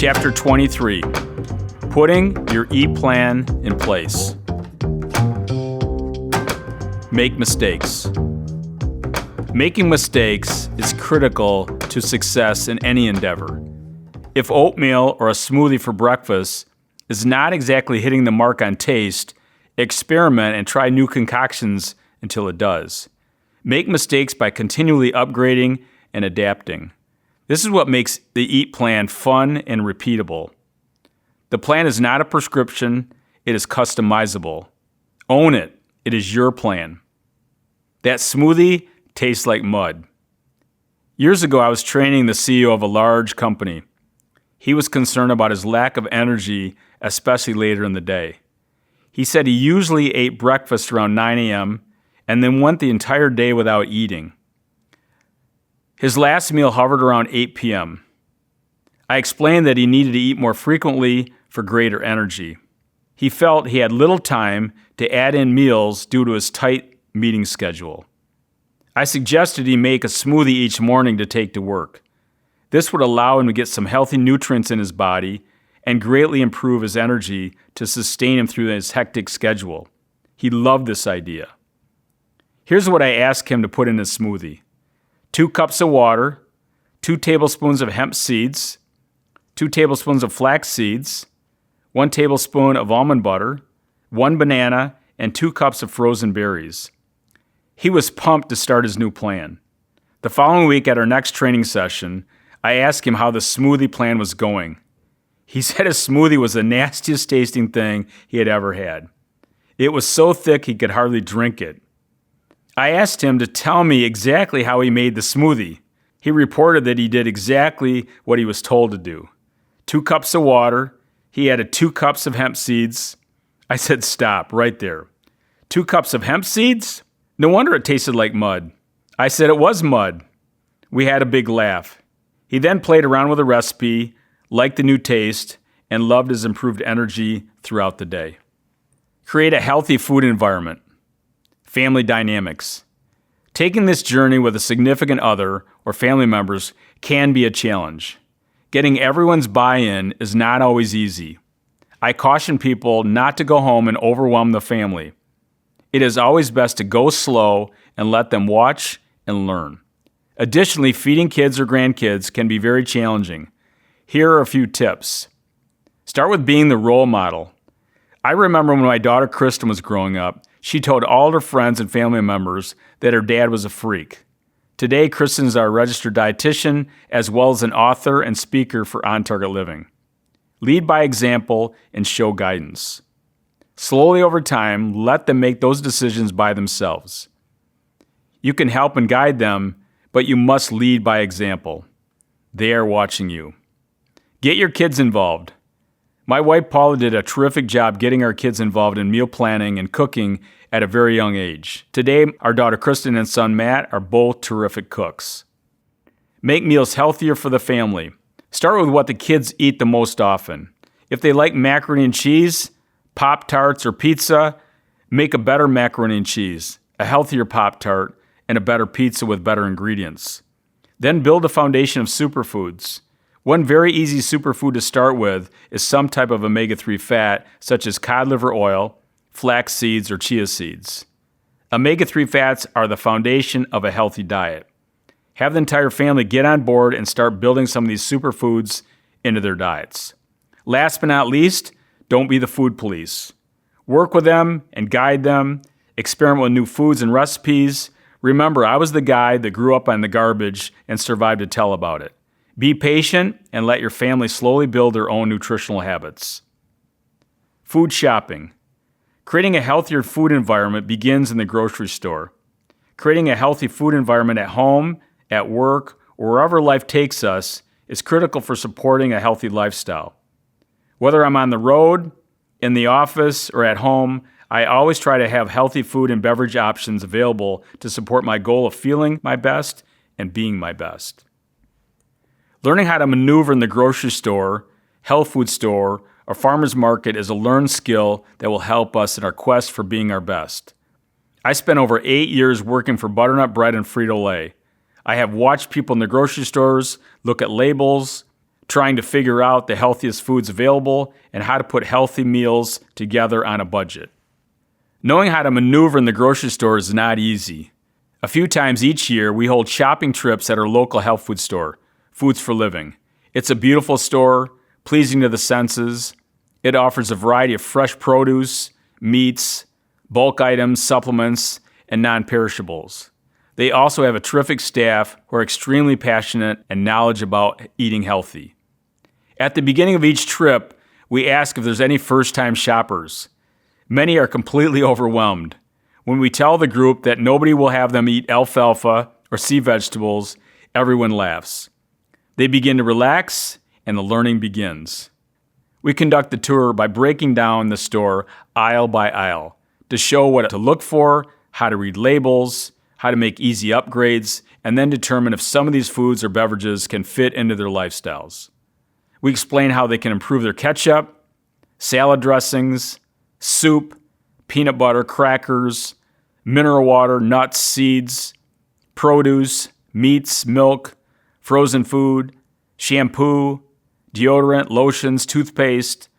Chapter 23, Putting Your Eat Plan in Place. Make mistakes. Making mistakes is critical to success in any endeavor. If oatmeal or a smoothie for breakfast is not exactly hitting the mark on taste, experiment and try new concoctions until it does. Make mistakes by continually upgrading and adapting. This is what makes the EAT plan fun and repeatable. The plan is not a prescription, it is customizable. Own it, it is your plan. That smoothie tastes like mud. Years ago, I was training the CEO of a large company. He was concerned about his lack of energy, especially later in the day. He said he usually ate breakfast around 9 a.m. and then went the entire day without eating. His last meal hovered around 8 p.m. I explained that he needed to eat more frequently for greater energy. He felt he had little time to add in meals due to his tight meeting schedule. I suggested he make a smoothie each morning to take to work. This would allow him to get some healthy nutrients in his body and greatly improve his energy to sustain him through his hectic schedule. He loved this idea. Here's what I asked him to put in his smoothie: 2 cups of water, 2 tablespoons of hemp seeds, 2 tablespoons of flax seeds, 1 tablespoon of almond butter, 1 banana, and 2 cups of frozen berries. He was pumped to start his new plan. The following week at our next training session, I asked him how the smoothie plan was going. He said his smoothie was the nastiest tasting thing he had ever had. It was so thick he could hardly drink it. I asked him to tell me exactly how he made the smoothie. He reported that he did exactly what he was told to do. 2 cups of water. He added 2 cups of hemp seeds. I said, stop right there. 2 cups of hemp seeds? No wonder it tasted like mud. I said it was mud. We had a big laugh. He then played around with the recipe, liked the new taste, and loved his improved energy throughout the day. Create a healthy food environment. Family dynamics. Taking this journey with a significant other or family members can be a challenge. Getting everyone's buy-in is not always easy. I caution people not to go home and overwhelm the family. It is always best to go slow and let them watch and learn. Additionally, feeding kids or grandkids can be very challenging. Here are a few tips. Start with being the role model. I remember when my daughter Kristen was growing up, she told all her friends and family members that her dad was a freak. Today, Kristen is our registered dietitian as well as an author and speaker for On Target Living. Lead by example and show guidance. Slowly over time, let them make those decisions by themselves. You can help and guide them, but you must lead by example. They are watching you. Get your kids involved. My wife Paula did a terrific job getting our kids involved in meal planning and cooking at a very young age. Today, our daughter Kristen and son Matt are both terrific cooks. Make meals healthier for the family. Start with what the kids eat the most often. If they like macaroni and cheese, Pop-Tarts, or pizza, make a better macaroni and cheese, a healthier Pop-Tart, and a better pizza with better ingredients. Then build a foundation of superfoods. One very easy superfood to start with is some type of omega-3 fat, such as cod liver oil, flax seeds, or chia seeds. Omega-3 fats are the foundation of a healthy diet. Have the entire family get on board and start building some of these superfoods into their diets. Last but not least, don't be the food police. Work with them and guide them. Experiment with new foods and recipes. Remember, I was the guy that grew up on the garbage and survived to tell about it. Be patient and let your family slowly build their own nutritional habits. Food shopping. Creating a healthier food environment begins in the grocery store. Creating a healthy food environment at home, at work, or wherever life takes us is critical for supporting a healthy lifestyle. Whether I'm on the road, in the office, or at home, I always try to have healthy food and beverage options available to support my goal of feeling my best and being my best. Learning how to maneuver in the grocery store, health food store, or farmer's market is a learned skill that will help us in our quest for being our best. I spent over 8 years working for Butternut Bread and Frito-Lay. I have watched people in the grocery stores look at labels, trying to figure out the healthiest foods available and how to put healthy meals together on a budget. Knowing how to maneuver in the grocery store is not easy. A few times each year, we hold shopping trips at our local health food store, Foods for Living. It's a beautiful store, pleasing to the senses. It offers a variety of fresh produce, meats, bulk items, supplements, and non-perishables. They also have a terrific staff who are extremely passionate and knowledgeable about eating healthy. At the beginning of each trip, we ask if there's any first-time shoppers. Many are completely overwhelmed. When we tell the group that nobody will have them eat alfalfa or sea vegetables, everyone laughs. They begin to relax, and the learning begins. We conduct the tour by breaking down the store aisle by aisle to show what to look for, how to read labels, how to make easy upgrades, and then determine if some of these foods or beverages can fit into their lifestyles. We explain how they can improve their ketchup, salad dressings, soup, peanut butter, crackers, mineral water, nuts, seeds, produce, meats, milk, frozen food, shampoo, deodorant, lotions, toothpaste,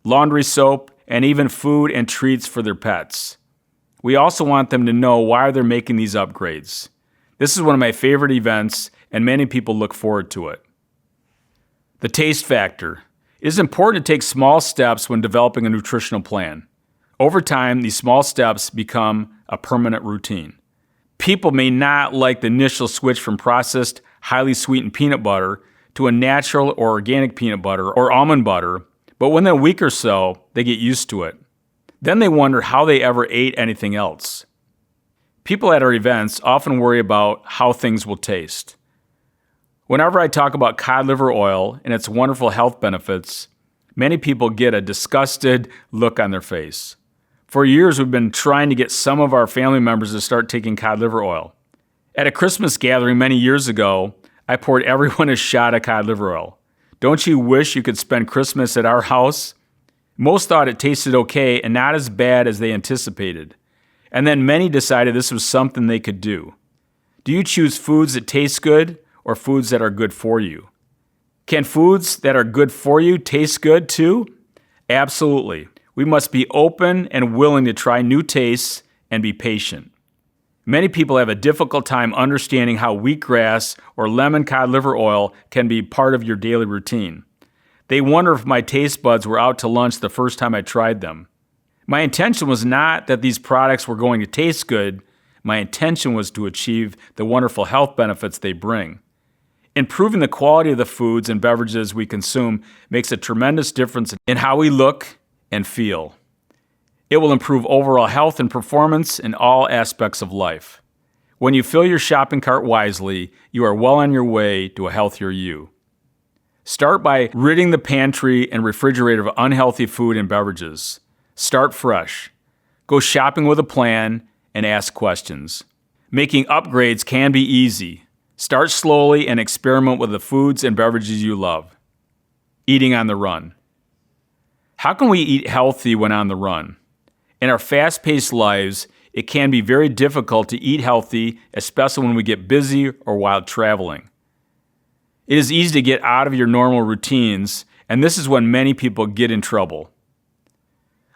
laundry soap, and even food and treats for their pets. We also want them to know why they're making these upgrades. This is one of my favorite events, and many people look forward to it. The taste factor. It is important to take small steps when developing a nutritional plan. Over time, these small steps become a permanent routine. People may not like the initial switch from processed, highly sweetened peanut butter to a natural or organic peanut butter or almond butter, but within a week or so, they get used to it. Then they wonder how they ever ate anything else. People at our events often worry about how things will taste. Whenever I talk about cod liver oil and its wonderful health benefits, many people get a disgusted look on their face. For years, we've been trying to get some of our family members to start taking cod liver oil. At a Christmas gathering many years ago, I poured everyone a shot of cod liver oil. Don't you wish you could spend Christmas at our house? Most thought it tasted okay and not as bad as they anticipated. And then many decided this was something they could do. Do you choose foods that taste good or foods that are good for you? Can foods that are good for you taste good too? Absolutely. We must be open and willing to try new tastes and be patient. Many people have a difficult time understanding how wheatgrass or lemon cod liver oil can be part of your daily routine. They wonder if my taste buds were out to lunch the first time I tried them. My intention was not that these products were going to taste good. My intention was to achieve the wonderful health benefits they bring. Improving the quality of the foods and beverages we consume makes a tremendous difference in how we look and feel. It will improve overall health and performance in all aspects of life. When you fill your shopping cart wisely, you are well on your way to a healthier you. Start by ridding the pantry and refrigerator of unhealthy food and beverages. Start fresh. Go shopping with a plan and ask questions. Making upgrades can be easy. Start slowly and experiment with the foods and beverages you love. Eating on the run. How can we eat healthy when on the run? In our fast-paced lives, it can be very difficult to eat healthy, especially when we get busy or while traveling. It is easy to get out of your normal routines, and this is when many people get in trouble.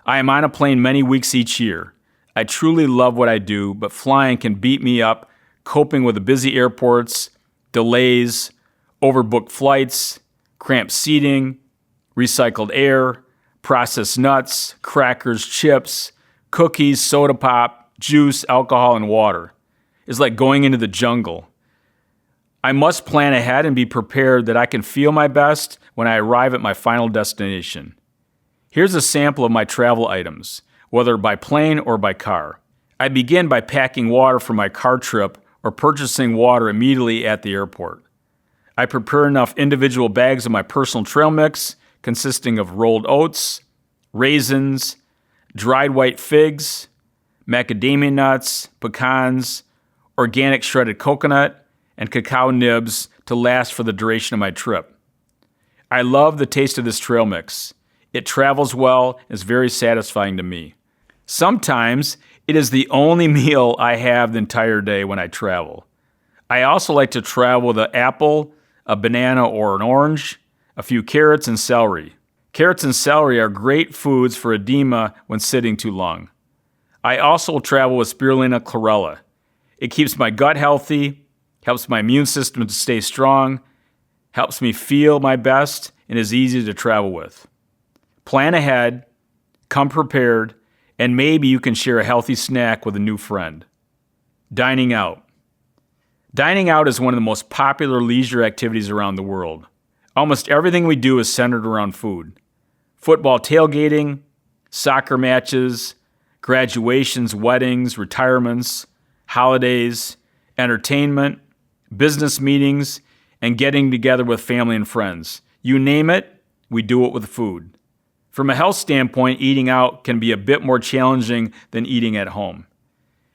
I am on a plane many weeks each year. I truly love what I do, but flying can beat me up, coping with the busy airports, delays, overbooked flights, cramped seating, recycled air, processed nuts, crackers, chips, cookies, soda pop, juice, alcohol, and water. It's like going into the jungle. I must plan ahead and be prepared that I can feel my best when I arrive at my final destination. Here's a sample of my travel items, whether by plane or by car. I begin by packing water for my car trip or purchasing water immediately at the airport. I prepare enough individual bags of my personal trail mix consisting of rolled oats, raisins, dried white figs, macadamia nuts, pecans, organic shredded coconut, and cacao nibs to last for the duration of my trip. I love the taste of this trail mix. It travels well and is very satisfying to me. Sometimes it is the only meal I have the entire day when I travel. I also like to travel with an apple, a banana or an orange, a few carrots, and celery. Carrots and celery are great foods for edema when sitting too long. I also will travel with spirulina chlorella. It keeps my gut healthy, helps my immune system to stay strong, helps me feel my best, and is easy to travel with. Plan ahead, come prepared, and maybe you can share a healthy snack with a new friend. Dining out. Dining out is one of the most popular leisure activities around the world. Almost everything we do is centered around food. Football tailgating, soccer matches, graduations, weddings, retirements, holidays, entertainment, business meetings, and getting together with family and friends. You name it, we do it with food. From a health standpoint, eating out can be a bit more challenging than eating at home.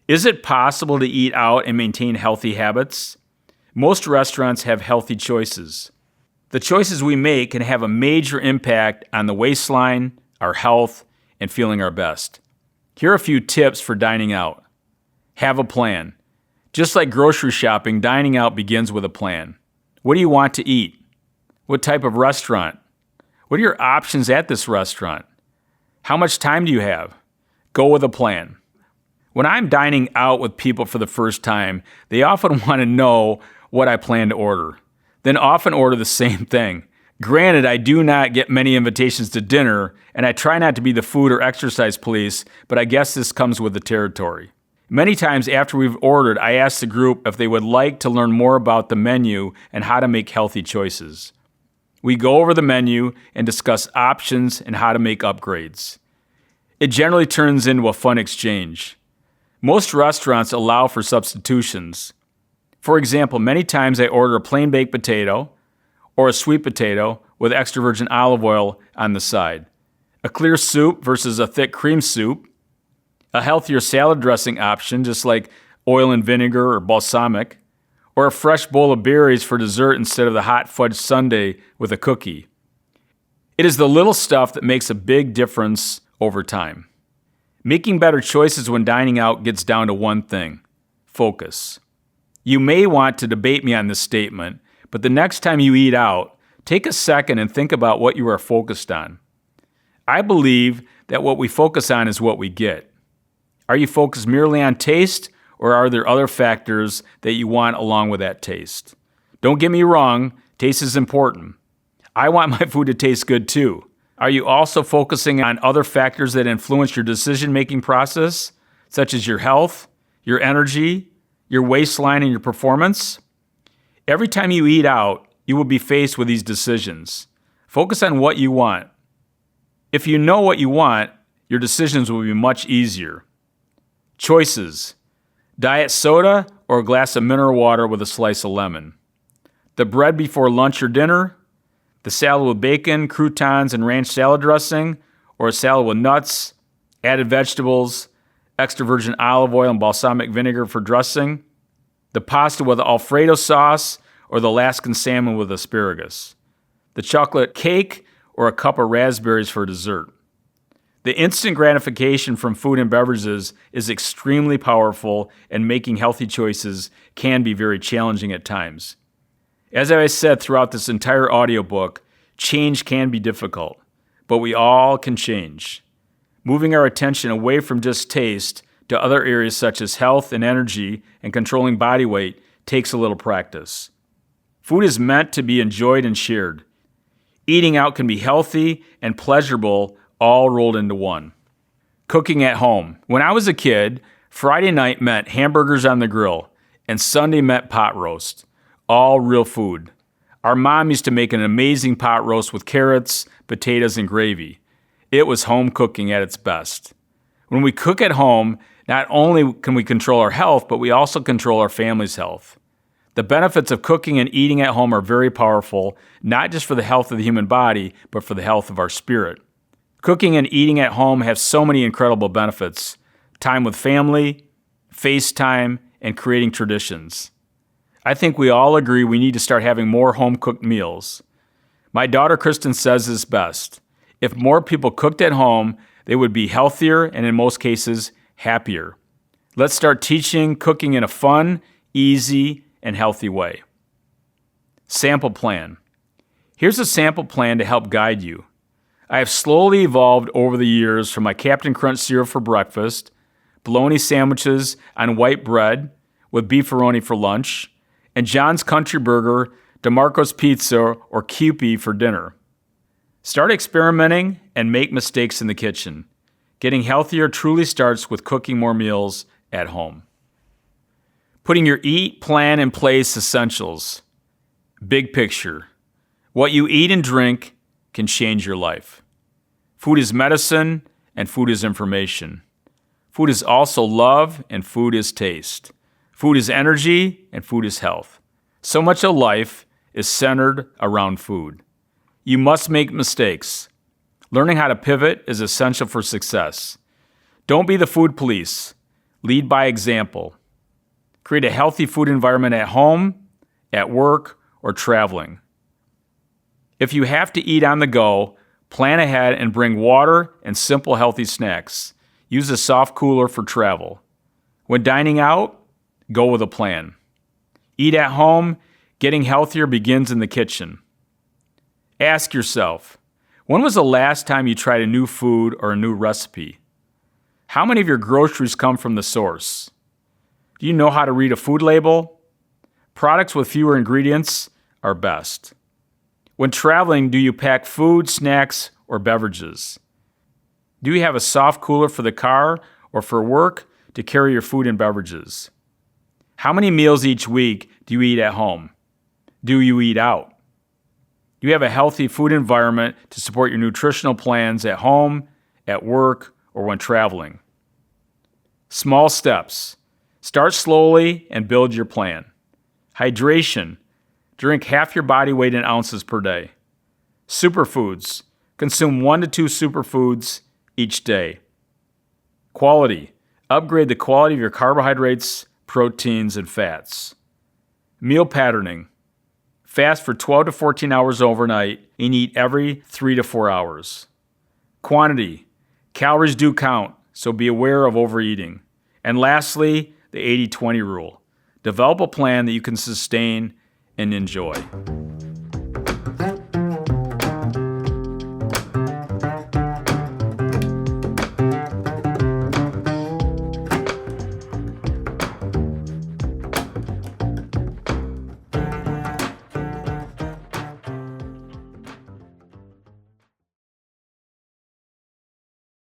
Is it possible to eat out and maintain healthy habits? Most restaurants have healthy choices. The choices we make can have a major impact on the waistline, our health, and feeling our best. Here are a few tips for dining out. Have a plan. Just like grocery shopping, dining out begins with a plan. What do you want to eat? What type of restaurant? What are your options at this restaurant? How much time do you have? Go with a plan. When I'm dining out with people for the first time, they often want to know what I plan to order, then often order the same thing. Granted, I do not get many invitations to dinner, and I try not to be the food or exercise police, but I guess this comes with the territory. Many times after we've ordered, I ask the group if they would like to learn more about the menu and how to make healthy choices. We go over the menu and discuss options and how to make upgrades. It generally turns into a fun exchange. Most restaurants allow for substitutions. For example, many times I order a plain baked potato or a sweet potato with extra virgin olive oil on the side, a clear soup versus a thick cream soup, a healthier salad dressing option just like oil and vinegar or balsamic, or a fresh bowl of berries for dessert instead of the hot fudge sundae with a cookie. It is the little stuff that makes a big difference over time. Making better choices when dining out gets down to one thing: focus. You may want to debate me on this statement, but the next time you eat out, take a second and think about what you are focused on. I believe that what we focus on is what we get. Are you focused merely on taste, or are there other factors that you want along with that taste? Don't get me wrong, taste is important. I want my food to taste good too. Are you also focusing on other factors that influence your decision-making process, such as your health, your energy, your waistline, and your performance? Every time you eat out, you will be faced with these decisions. Focus on what you want. If you know what you want, your decisions will be much easier. Choices: diet soda or a glass of mineral water with a slice of lemon. The bread before lunch or dinner, the salad with bacon, croutons, and ranch salad dressing, or a salad with nuts, added vegetables, extra virgin olive oil and balsamic vinegar for dressing, the pasta with Alfredo sauce, or the Alaskan salmon with asparagus, the chocolate cake, or a cup of raspberries for dessert. The instant gratification from food and beverages is extremely powerful, and making healthy choices can be very challenging at times. As I said throughout this entire audiobook, change can be difficult, but we all can change. Moving our attention away from just taste to other areas such as health and energy and controlling body weight takes a little practice. Food is meant to be enjoyed and shared. Eating out can be healthy and pleasurable, all rolled into one. Cooking at home. When I was a kid, Friday night meant hamburgers on the grill, and Sunday meant pot roast. All real food. Our mom used to make an amazing pot roast with carrots, potatoes, and gravy. It was home cooking at its best. When we cook at home, not only can we control our health, but we also control our family's health. The benefits of cooking and eating at home are very powerful, not just for the health of the human body, but for the health of our spirit. Cooking and eating at home have so many incredible benefits: time with family, FaceTime, and creating traditions. I think we all agree we need to start having more home-cooked meals. My daughter Kristen says this best: if more people cooked at home, they would be healthier and in most cases, happier. Let's start teaching cooking in a fun, easy, and healthy way. Sample plan. Here's a sample plan to help guide you. I have slowly evolved over the years from my Captain Crunch cereal for breakfast, bologna sandwiches on white bread with beefaroni for lunch, and John's Country Burger, DeMarco's Pizza, or Kewpie for dinner. Start experimenting and make mistakes in the kitchen. Getting healthier truly starts with cooking more meals at home. Putting your eat plan in place essentials. Big picture. What you eat and drink can change your life. Food is medicine and food is information. Food is also love and food is taste. Food is energy and food is health. So much of life is centered around food. You must make mistakes. Learning how to pivot is essential for success. Don't be the food police. Lead by example. Create a healthy food environment at home, at work, or traveling. If you have to eat on the go, plan ahead and bring water and simple healthy snacks. Use a soft cooler for travel. When dining out, go with a plan. Eat at home. Getting healthier begins in the kitchen. Ask yourself, when was the last time you tried a new food or a new recipe? How many of your groceries come from the source? Do you know how to read a food label? Products with fewer ingredients are best. When traveling, do you pack food, snacks, or beverages? Do you have a soft cooler for the car or for work to carry your food and beverages? How many meals each week do you eat at home? Do you eat out? Do you have a healthy food environment to support your nutritional plans at home, at work, or when traveling? Small steps. Start slowly and build your plan. Hydration. Drink half your body weight in ounces per day. Superfoods. Consume 1 to 2 superfoods each day. Quality. Upgrade the quality of your carbohydrates, proteins, and fats. Meal patterning. Fast for 12 to 14 hours overnight and eat every 3 to 4 hours. Quantity. Calories do count, so be aware of overeating. And lastly, the 80-20 rule. Develop a plan that you can sustain and enjoy.